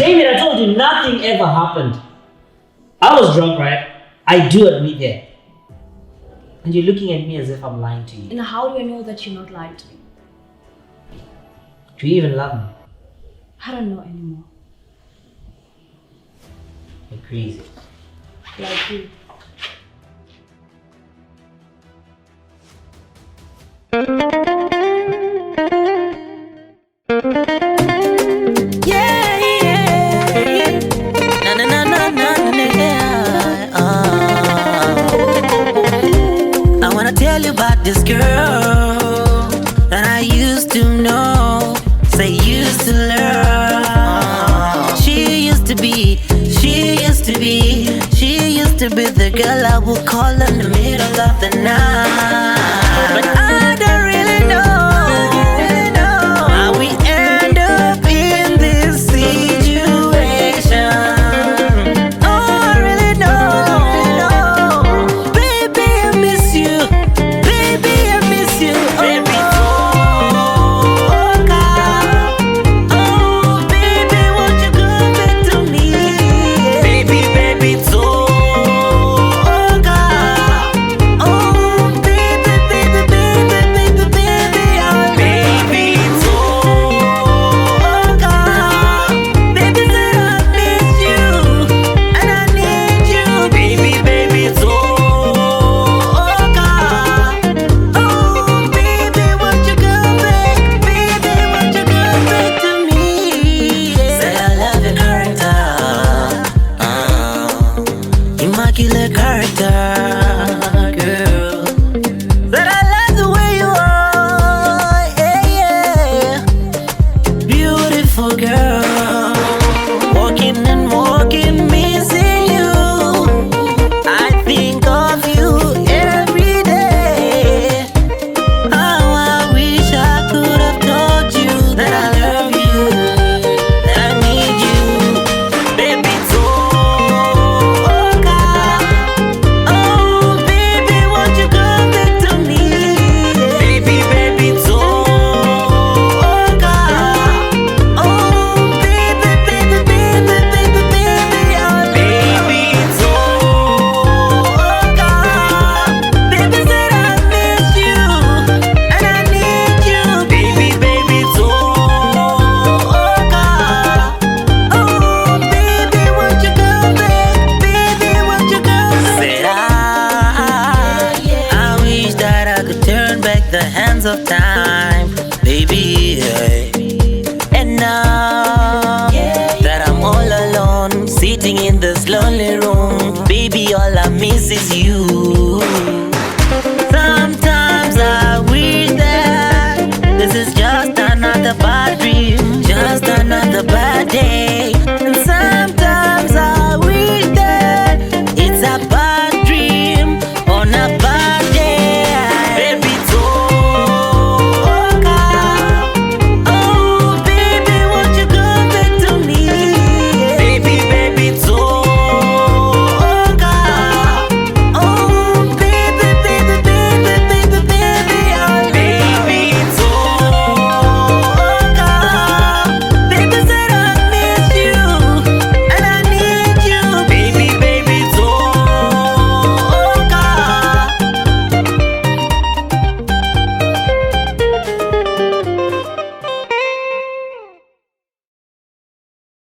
David, I told you nothing ever happened. I was drunk, right? I do admit that. And you're looking at me as if I'm lying to you. And how do I know that you're not lying to me? Do you even love me? I don't know anymore. You're crazy. Like you. This girl that I used to know, say used to learn. She used to be the girl I would call in the middle of the night. But I don't really know how we end up in this situation. Oh, I really know, baby, I miss you. Of time.